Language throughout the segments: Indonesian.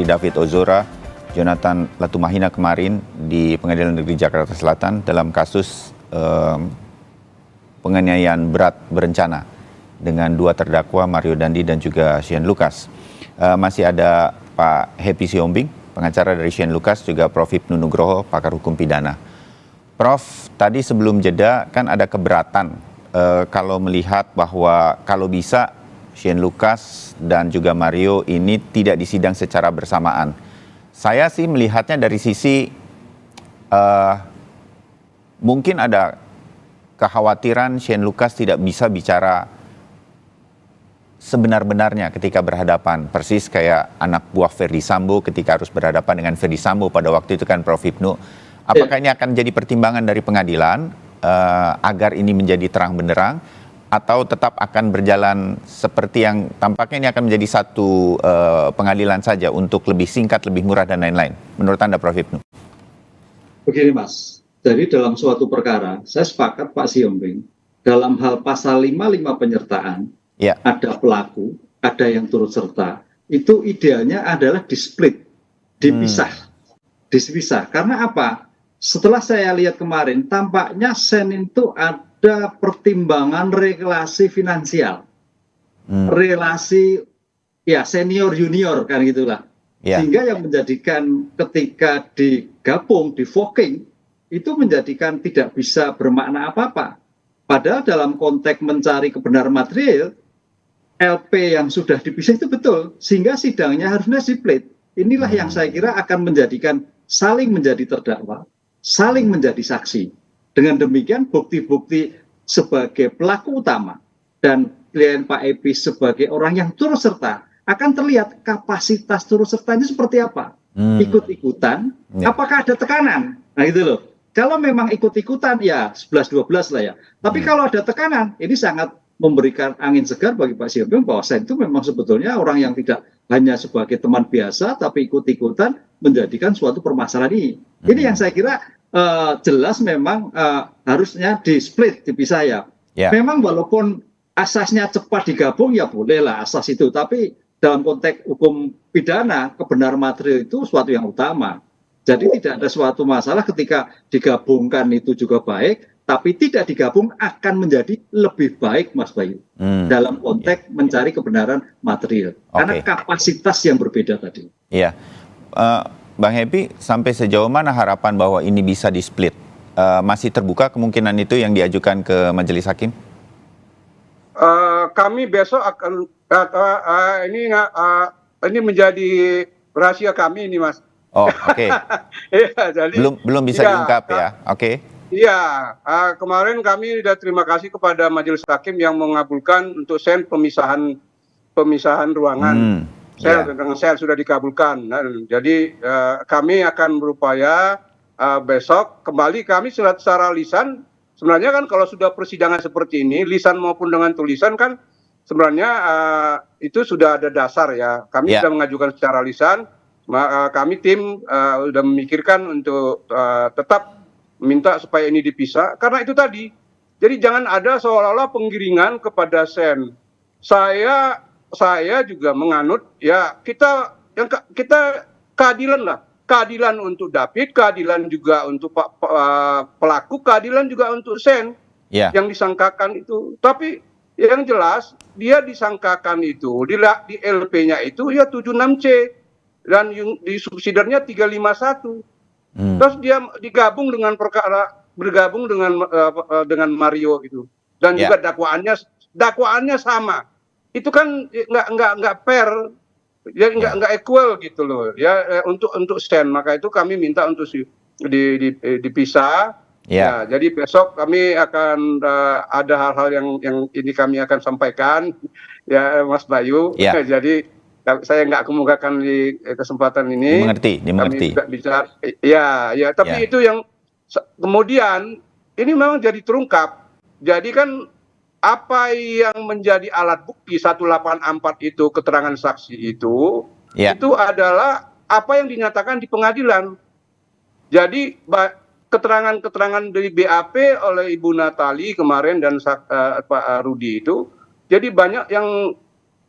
David Ozora, Jonathan Latumahina kemarin di Pengadilan Negeri Jakarta Selatan dalam kasus penganiayaan berat berencana dengan dua terdakwa Mario Dandi dan juga Shane Lucas. Masih ada Pak Happy Siombing, pengacara dari Shane Lucas, juga Prof. Hipnu Nugroho, pakar hukum pidana. Prof, tadi sebelum jeda kan ada keberatan kalau melihat bahwa kalau bisa Shane Lucas dan juga Mario ini tidak disidang secara bersamaan. Saya sih melihatnya dari sisi mungkin ada kekhawatiran Shane Lucas tidak bisa bicara sebenar-benarnya ketika berhadapan. Persis kayak anak buah Ferdy Sambo ketika harus berhadapan dengan Ferdy Sambo pada waktu itu kan, Prof. Hipnu. Apakah ini akan jadi pertimbangan dari pengadilan agar ini menjadi terang benderang, atau tetap akan berjalan seperti yang tampaknya ini akan menjadi satu pengadilan saja untuk lebih singkat, lebih murah dan lain-lain? Menurut Anda, Prof. Hipnu? Begini Mas, jadi dalam suatu perkara, saya sepakat Pak Siombing, dalam hal pasal 55 penyertaan, ya, ada pelaku, ada yang turut serta, itu idealnya adalah di-split, dipisah. Karena apa? Setelah saya lihat kemarin, tampaknya Shane itu ada pertimbangan relasi finansial, relasi ya senior junior kan gitulah, sehingga yang menjadikan ketika digabung, divoking, itu menjadikan tidak bisa bermakna apa-apa. Padahal dalam konteks mencari kebenaran material, LP yang sudah dipisah itu betul, sehingga sidangnya harusnya split. Inilah yang saya kira akan menjadikan saling menjadi terdakwa, saling menjadi saksi. Dengan demikian bukti-bukti sebagai pelaku utama dan klien Pak Epi sebagai orang yang turut serta akan terlihat kapasitas turut sertanya seperti apa. Ikut-ikutan, apakah ada tekanan? Nah itu loh. Kalau memang ikut-ikutan ya 11-12 lah ya. Tapi kalau ada tekanan, ini sangat memberikan angin segar bagi Pak Siombing bahwa saya itu memang sebetulnya orang yang tidak hanya sebagai teman biasa, tapi ikut-ikutan menjadikan suatu permasalahan ini. Ini yang saya kira jelas memang harusnya di-split, dipisah ya. Memang walaupun asasnya cepat digabung ya bolehlah asas itu, tapi dalam konteks hukum pidana kebenaran material itu suatu yang utama. Jadi tidak ada suatu masalah ketika digabungkan itu juga baik, tapi tidak digabung akan menjadi lebih baik, Mas Bayu, dalam konteks mencari kebenaran material. Karena kapasitas yang berbeda tadi. Iya, Bang Happy, sampai sejauh mana harapan bahwa ini bisa di-split? Masih terbuka kemungkinan itu yang diajukan ke majelis hakim? Kami besok akan ini menjadi rahasia kami ini, Mas. Oh, oke. Ya, jadi belum bisa diungkap ya. Oke. Iya, kemarin kami sudah terima kasih kepada majelis hakim yang mengabulkan untuk pemisahan ruangan. Dengan sel sudah dikabulkan. Jadi kami akan berupaya besok kembali kami secara lisan. Sebenarnya kan kalau sudah persidangan seperti ini, lisan maupun dengan tulisan kan sebenarnya itu sudah ada dasar ya. Kami sudah mengajukan secara lisan. Kami tim sudah memikirkan untuk tetap minta supaya ini dipisah. Karena itu tadi. Jadi jangan ada seolah-olah penggiringan kepada Shane. Saya juga menganut ya kita keadilan lah. Keadilan untuk David, keadilan juga untuk pelaku, keadilan juga untuk Shane yang disangkakan itu. Tapi yang jelas dia disangkakan itu di LP-nya itu ya 76C dan di subsidiarnya 351. Terus dia bergabung dengan Mario gitu. Dan juga dakwaannya sama. Itu kan nggak fair. Ya nggak equal gitu loh ya untuk Shane. Maka itu kami minta untuk dipisah. Ya, jadi besok kami akan ada hal-hal yang ini kami akan sampaikan ya Mas Bayu. Jadi saya nggak kemukakan di kesempatan ini. Dimengerti. Kami bicara. Ya. Tapi itu yang kemudian ini memang jadi terungkap. Jadi kan apa yang menjadi alat bukti 184 itu keterangan saksi itu adalah apa yang dinyatakan di pengadilan. Jadi keterangan-keterangan dari BAP oleh Ibu Natali kemarin dan Pak Rudi itu jadi banyak yang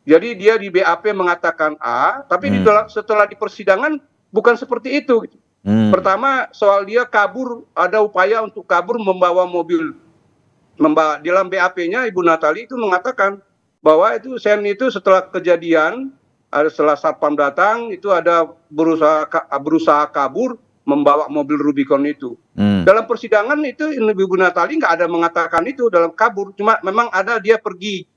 Jadi dia di BAP mengatakan A, tapi setelah di persidangan bukan seperti itu. Pertama soal dia kabur, ada upaya untuk kabur membawa mobil. Dalam BAP-nya Ibu Natali itu mengatakan bahwa itu Sen itu setelah kejadian, setelah Satpam datang itu ada berusaha kabur membawa mobil Rubicon itu. Dalam persidangan itu Ibu Natali nggak ada mengatakan itu dalam kabur, cuma memang ada dia pergi.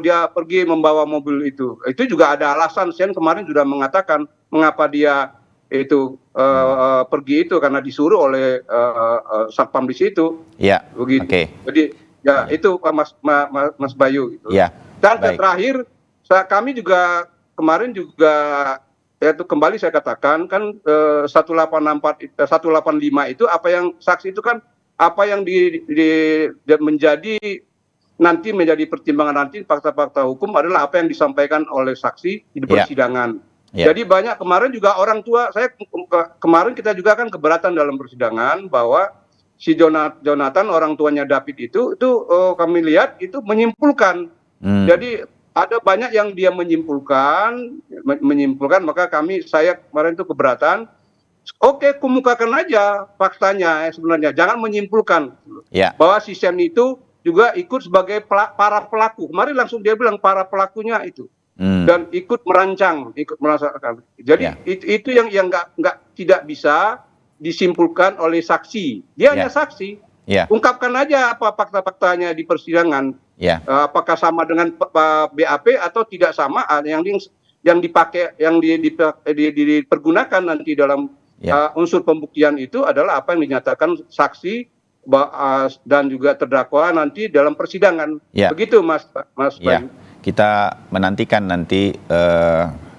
Dia pergi membawa mobil itu. Itu juga ada alasan. Sen kemarin sudah mengatakan mengapa dia itu pergi itu karena disuruh oleh Satpam di situ. Ya. Begitu. Oke. Jadi ya itu Mas Bayu. Gitu. Ya. Dan terakhir kami juga kemarin juga itu kembali saya katakan kan 185 itu apa yang saksi itu kan apa yang menjadi pertimbangan nanti fakta-fakta hukum adalah apa yang disampaikan oleh saksi di persidangan. Jadi banyak kemarin juga orang tua kemarin kita juga kan keberatan dalam persidangan bahwa si Jonathan orang tuanya David itu kami lihat itu menyimpulkan. Jadi ada banyak yang dia menyimpulkan maka saya kemarin itu keberatan. Oke, kemukakan aja faktanya sebenarnya, jangan menyimpulkan bahwa si Sen itu juga ikut sebagai para pelaku. Kemarin langsung dia bilang para pelakunya itu. Dan ikut merancang. Jadi itu yang tidak bisa disimpulkan oleh saksi. Dia hanya saksi. Ungkapkan aja apa fakta-faktanya di persidangan. Apakah sama dengan BAP atau tidak sama, yang dipakai, yang dipergunakan nanti dalam unsur pembuktian itu adalah apa yang dinyatakan saksi dan juga terdakwa nanti dalam persidangan. Begitu Mas Bayu. Kita menantikan nanti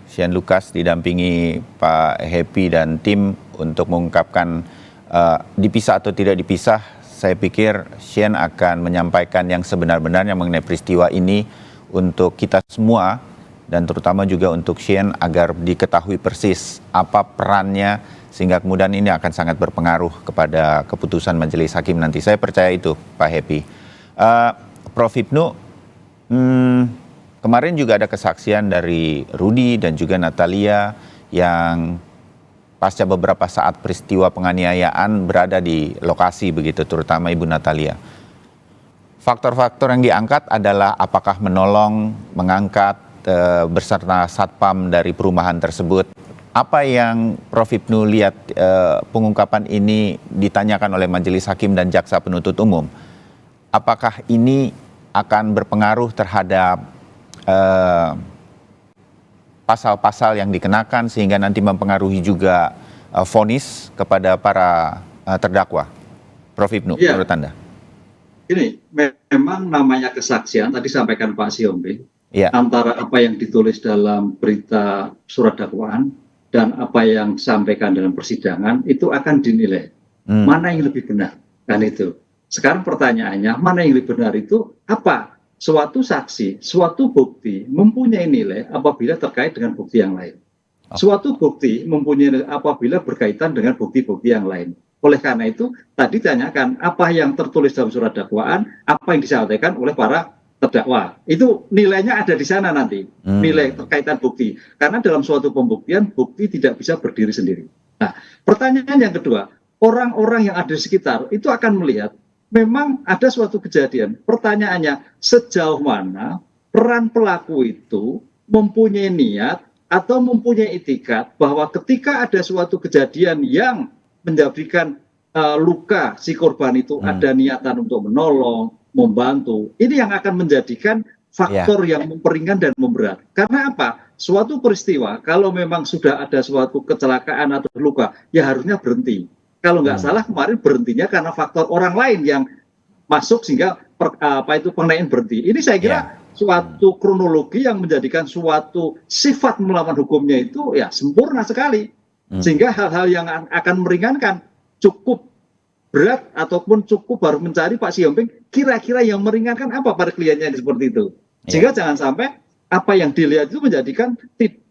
Shane Lucas didampingi Pak Happy dan tim untuk mengungkapkan dipisah atau tidak dipisah. Saya pikir Shane akan menyampaikan yang sebenar-benarnya mengenai peristiwa ini untuk kita semua dan terutama juga untuk Shane agar diketahui persis apa perannya sehingga kemudian ini akan sangat berpengaruh kepada keputusan majelis hakim nanti. Saya percaya itu Pak Happy. Prof. Hipnu, kemarin juga ada kesaksian dari Rudy dan juga Natalia yang pasca beberapa saat peristiwa penganiayaan berada di lokasi begitu, terutama Ibu Natalia. Faktor-faktor yang diangkat adalah apakah menolong, mengangkat beserta Satpam dari perumahan tersebut. Apa yang Prof. Hipnu lihat pengungkapan ini ditanyakan oleh majelis hakim dan jaksa penuntut umum? Apakah ini akan berpengaruh terhadap pasal-pasal yang dikenakan sehingga nanti mempengaruhi juga vonis kepada para terdakwa? Prof. Hipnu, menurut Anda? Ini memang namanya kesaksian, tadi sampaikan Pak Siombing, antara apa yang ditulis dalam berita surat dakwaan dan apa yang disampaikan dalam persidangan itu akan dinilai. Mana yang lebih benar? Kan itu. Sekarang pertanyaannya, mana yang lebih benar itu apa? Suatu saksi, suatu bukti mempunyai nilai apabila terkait dengan bukti yang lain. Suatu bukti mempunyai nilai apabila berkaitan dengan bukti-bukti yang lain. Oleh karena itu, tadi ditanyakan apa yang tertulis dalam surat dakwaan, apa yang disampaikan oleh para terdakwa. Itu nilainya ada di sana nanti, nilai terkaitan bukti. Karena dalam suatu pembuktian, bukti tidak bisa berdiri sendiri. Nah, pertanyaan yang kedua, orang-orang yang ada di sekitar itu akan melihat memang ada suatu kejadian. Pertanyaannya, sejauh mana peran pelaku itu mempunyai niat atau mempunyai itikat bahwa ketika ada suatu kejadian yang menjadikan luka si korban itu ada niatan untuk menolong, membantu. Ini yang akan menjadikan faktor yang memperingan dan memberat. Karena apa? Suatu peristiwa kalau memang sudah ada suatu kecelakaan atau luka, ya harusnya berhenti. Kalau nggak salah kemarin berhentinya karena faktor orang lain yang masuk sehingga pengenaian berhenti. Ini saya kira suatu kronologi yang menjadikan suatu sifat melawan hukumnya itu ya sempurna sekali. Sehingga hal-hal yang akan meringankan cukup berat ataupun cukup harus mencari Pak Siombing kira-kira yang meringankan apa pada kliennya seperti itu. Sehingga jangan sampai apa yang dilihat itu menjadikan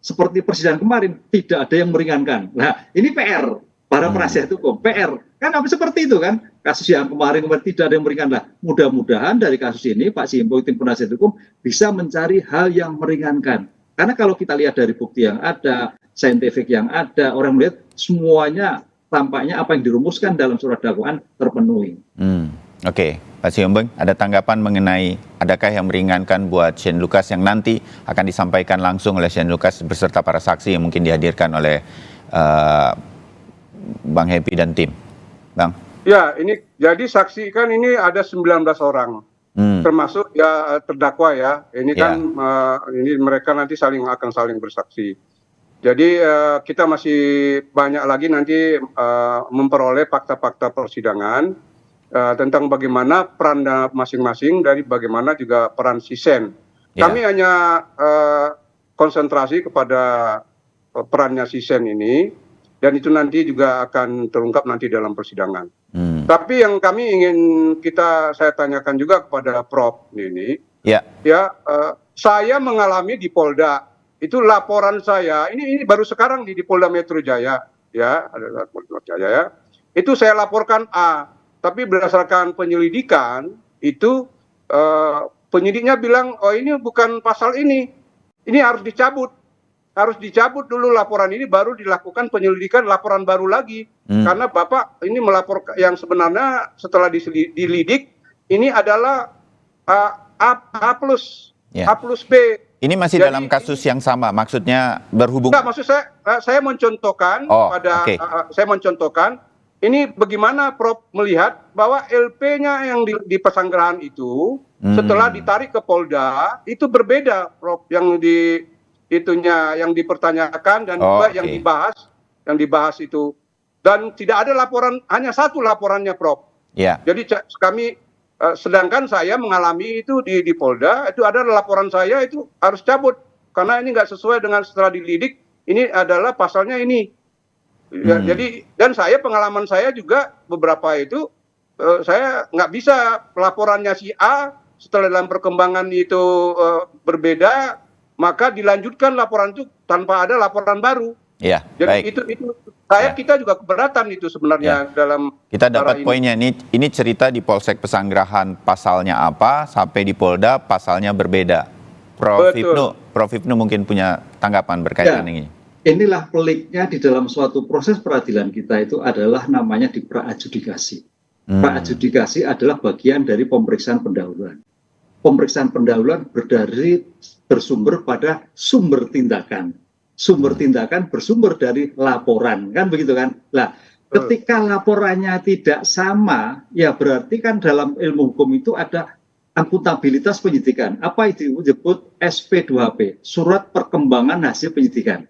seperti persidangan kemarin tidak ada yang meringankan. Nah, ini PR para penasihat hukum, PR. Kan apa seperti itu kan? Kasus yang kemarin tidak ada yang meringankan lah. Mudah-mudahan dari kasus ini Pak Simbong tim penasihat hukum bisa mencari hal yang meringankan. Karena kalau kita lihat dari bukti yang ada, saintifik yang ada, orang melihat semuanya tampaknya apa yang dirumuskan dalam surat dakwaan terpenuhi. Oke, Pak Sihombing, ada tanggapan mengenai adakah yang meringankan buat Shane Lucas yang nanti akan disampaikan langsung oleh Shane Lucas beserta para saksi yang mungkin dihadirkan oleh Bang Happy dan tim, Bang? Ya, ini jadi saksi kan ini ada 19 orang, termasuk ya terdakwa ya. Ini kan ini mereka nanti akan saling bersaksi. Jadi kita masih banyak lagi nanti memperoleh fakta-fakta persidangan tentang bagaimana peran masing-masing dari bagaimana juga peran si Shane. Kami hanya konsentrasi kepada perannya si Shane ini. Dan itu nanti juga akan terungkap nanti dalam persidangan. Tapi yang kami ingin saya tanyakan juga kepada Prof ini, saya mengalami di Polda, itu laporan saya, ini baru sekarang di Polda Metro Jaya, itu saya laporkan A, tapi berdasarkan penyelidikan itu penyidiknya bilang, oh ini bukan pasal ini harus dicabut. Harus dicabut dulu laporan ini, baru dilakukan penyelidikan laporan baru lagi. Karena Bapak ini melaporkan yang sebenarnya setelah dilidik, ini adalah A plus B. Ini masih jadi, dalam kasus yang sama, maksudnya berhubung? Enggak, maksud saya mencontohkan saya mencontohkan, ini bagaimana Prof melihat bahwa LP-nya yang di Pesanggerahan itu, setelah ditarik ke Polda, itu berbeda Prof, yang yang dipertanyakan dan juga yang dibahas itu, dan tidak ada laporan, hanya satu laporannya Prof. Jadi kami sedangkan saya mengalami itu di Polda, itu ada laporan saya itu harus cabut karena ini nggak sesuai dengan setelah dilidik, ini adalah pasalnya ini. Jadi dan pengalaman saya juga beberapa itu saya nggak bisa laporannya si A setelah dalam perkembangan itu berbeda, maka dilanjutkan laporan itu tanpa ada laporan baru. Jadi baik. itu kita juga keberatan itu sebenarnya dalam. Kita dapat poinnya. Ini cerita di Polsek Pesanggerahan pasalnya apa, sampai di Polda pasalnya berbeda. Prof Ibnu mungkin punya tanggapan berkaitan ini. Inilah peliknya di dalam suatu proses peradilan kita itu adalah namanya di pra-adjudikasi. Pra-adjudikasi adalah bagian dari pemeriksaan pendahuluan. Pemeriksaan pendahuluan bersumber pada sumber tindakan. Sumber tindakan bersumber dari laporan, kan begitu kan? Nah, ketika laporannya tidak sama, ya berarti kan dalam ilmu hukum itu ada akuntabilitas penyidikan. Apa itu disebut SP2P, surat perkembangan hasil penyidikan.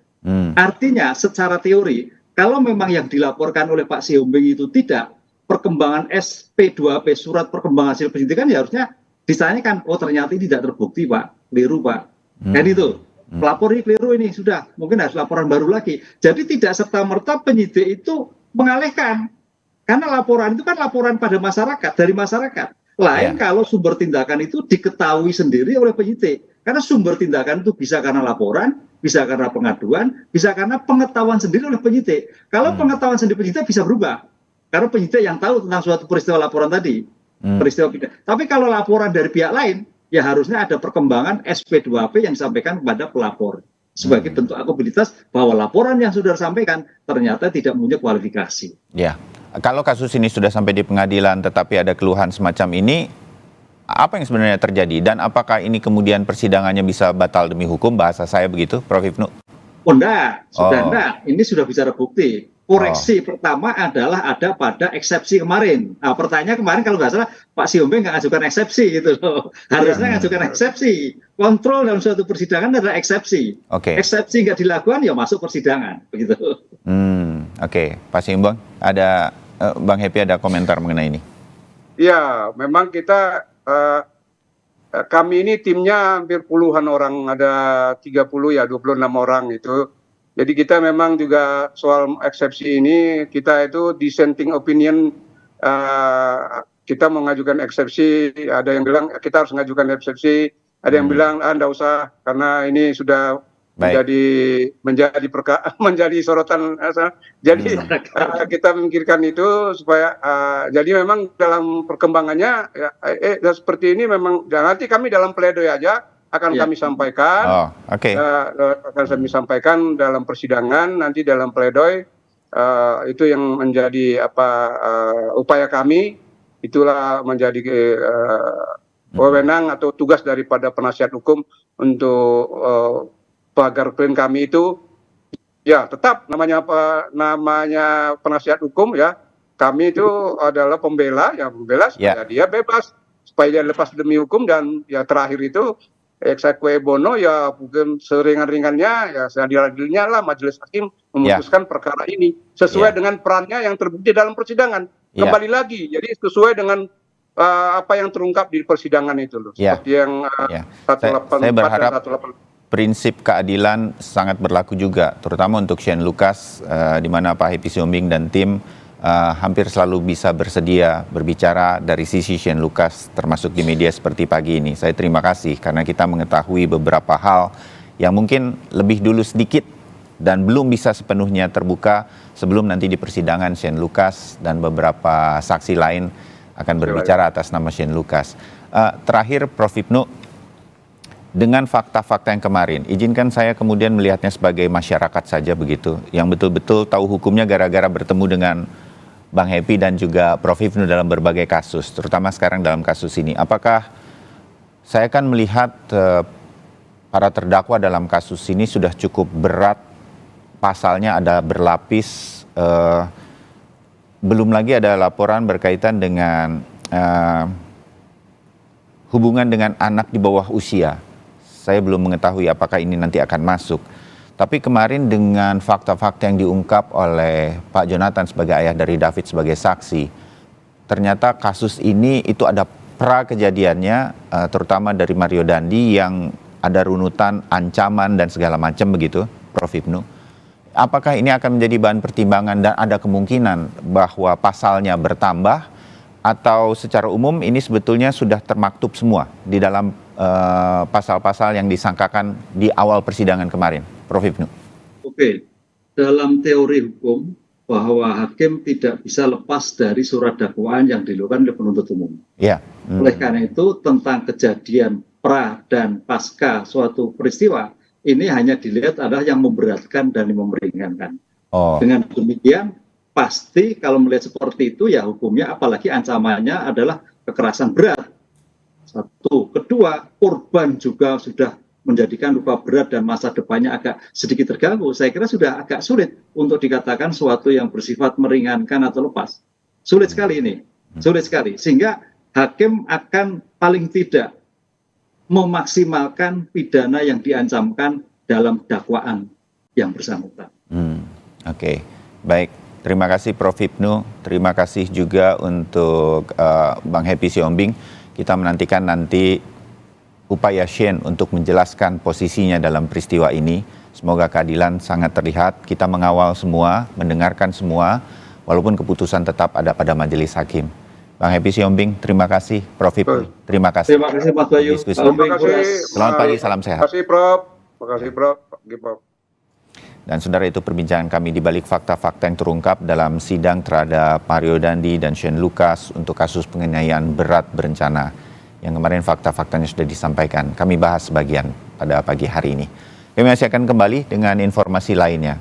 Artinya secara teori, kalau memang yang dilaporkan oleh Pak Sihombing itu tidak, perkembangan SP2P, surat perkembangan hasil penyidikan, ya harusnya ditanyakan, oh ternyata ini tidak terbukti Pak, keliru Pak. Kan itu, pelapor ini keliru ini, sudah, mungkin harus laporan baru lagi. Jadi tidak serta-merta penyidik itu mengalihkan. Karena laporan itu kan laporan pada masyarakat, dari masyarakat. Lain kalau sumber tindakan itu diketahui sendiri oleh penyidik. Karena sumber tindakan itu bisa karena laporan, bisa karena pengaduan, bisa karena pengetahuan sendiri oleh penyidik. Kalau pengetahuan sendiri penyidik bisa berubah. Karena penyidik yang tahu tentang suatu peristiwa laporan tadi. Peristiwa pidana. Tapi kalau laporan dari pihak lain, ya harusnya ada perkembangan SP2P yang disampaikan kepada pelapor sebagai bentuk akuntabilitas bahwa laporan yang sudah disampaikan ternyata tidak punya kualifikasi. Ya, kalau kasus ini sudah sampai di pengadilan tetapi ada keluhan semacam ini, apa yang sebenarnya terjadi dan apakah ini kemudian persidangannya bisa batal demi hukum, bahasa saya begitu, Prof Ibnu? Oh enggak, sudah enggak. Ini sudah bicara bukti. Koreksi pertama adalah ada pada eksepsi kemarin. Nah, pertanyaan kemarin kalau nggak salah Pak Sihombing nggak ngajukan eksepsi gitu loh. Harusnya ngajukan eksepsi. Kontrol dalam suatu persidangan adalah eksepsi. Eksepsi nggak dilakukan ya masuk persidangan begitu. Pak Sihombing, ada Bang Happy ada komentar mengenai ini? Ya, memang kita kami ini timnya hampir puluhan orang, ada 30 ya 26 orang itu. Jadi kita memang juga soal eksepsi ini, kita itu dissenting opinion, kita mengajukan eksepsi, ada yang bilang kita harus mengajukan eksepsi, ada yang bilang enggak usah karena ini sudah menjadi sorotan. Jadi kita memikirkan itu supaya jadi memang dalam perkembangannya ya, seperti ini memang nanti kami dalam pledoi aja akan kami sampaikan. Akan kami sampaikan dalam persidangan nanti dalam pledoi itu yang menjadi upaya kami, itulah menjadi wewenang atau tugas daripada penasihat hukum untuk agar klien kami itu ya tetap namanya penasihat hukum ya, kami itu adalah pembela supaya dia bebas, supaya dia lepas demi hukum, dan ya terakhir itu exeque bono ya mungkin seringan-ringannya ya seadil-adilnya lah majelis hakim memutuskan perkara ini sesuai dengan perannya yang terbukti dalam persidangan. Kembali lagi, jadi sesuai dengan apa yang terungkap di persidangan itu loh. Seperti yang 184 saya berharap dan 185. Prinsip keadilan sangat berlaku juga, terutama untuk Shane Lucas, di mana Pak Happy Siombing dan tim hampir selalu bisa bersedia berbicara dari sisi Shane Lucas, termasuk di media seperti pagi ini. Saya terima kasih karena kita mengetahui beberapa hal yang mungkin lebih dulu sedikit dan belum bisa sepenuhnya terbuka sebelum nanti di persidangan Shane Lucas dan beberapa saksi lain akan berbicara atas nama Shane Lucas. Terakhir, Prof. Ibnu, dengan fakta-fakta yang kemarin, izinkan saya kemudian melihatnya sebagai masyarakat saja begitu, yang betul-betul tahu hukumnya gara-gara bertemu dengan Bang Happy dan juga Prof. Ibnu dalam berbagai kasus, terutama sekarang dalam kasus ini. Apakah saya kan melihat para terdakwa dalam kasus ini sudah cukup berat, pasalnya ada berlapis, belum lagi ada laporan berkaitan dengan hubungan dengan anak di bawah usia. Saya belum mengetahui apakah ini nanti akan masuk. Tapi kemarin dengan fakta-fakta yang diungkap oleh Pak Jonathan sebagai ayah dari David sebagai saksi, ternyata kasus ini itu ada pra kejadiannya, terutama dari Mario Dandi yang ada runutan ancaman dan segala macam begitu, Prof. Ibnu. Apakah ini akan menjadi bahan pertimbangan dan ada kemungkinan bahwa pasalnya bertambah, atau secara umum ini sebetulnya sudah termaktub semua di dalam pasal-pasal yang disangkakan di awal persidangan kemarin, Prof. Ibnu? Oke, dalam teori hukum bahwa hakim tidak bisa lepas dari surat dakwaan yang dilakukan oleh penuntut umum. Oleh karena itu tentang kejadian pra dan pasca suatu peristiwa ini hanya dilihat adalah yang memberatkan dan meringankan. Dengan demikian pasti kalau melihat seperti itu ya hukumnya, apalagi ancamannya adalah kekerasan berat. Satu. Kedua, korban juga sudah menjadikan luka berat dan masa depannya agak sedikit terganggu. Saya kira sudah agak sulit untuk dikatakan suatu yang bersifat meringankan atau lepas. Sulit sekali ini. Sulit sekali. Sehingga hakim akan paling tidak memaksimalkan pidana yang diancamkan dalam dakwaan yang bersangkutan. Oke, baik. Terima kasih Prof. Ibnu, terima kasih juga untuk Bang Happy Siombing. Kita menantikan nanti upaya Shane untuk menjelaskan posisinya dalam peristiwa ini. Semoga keadilan sangat terlihat. Kita mengawal semua, mendengarkan semua, walaupun keputusan tetap ada pada majelis hakim. Bang Happy Siombing, terima kasih. Prof. Ibnu, terima kasih. Terima kasih Mas Bayu. Terima kasih. Selamat pagi, salam sehat. Terima kasih Prof. Terima kasih Prof. Dan saudara, itu perbincangan kami di balik fakta-fakta yang terungkap dalam sidang terhadap Mario Dandi dan Shane Lucas untuk kasus penganiayaan berat berencana yang kemarin fakta-faktanya sudah disampaikan. Kami bahas sebagian pada pagi hari ini. Kami masih akan kembali dengan informasi lainnya.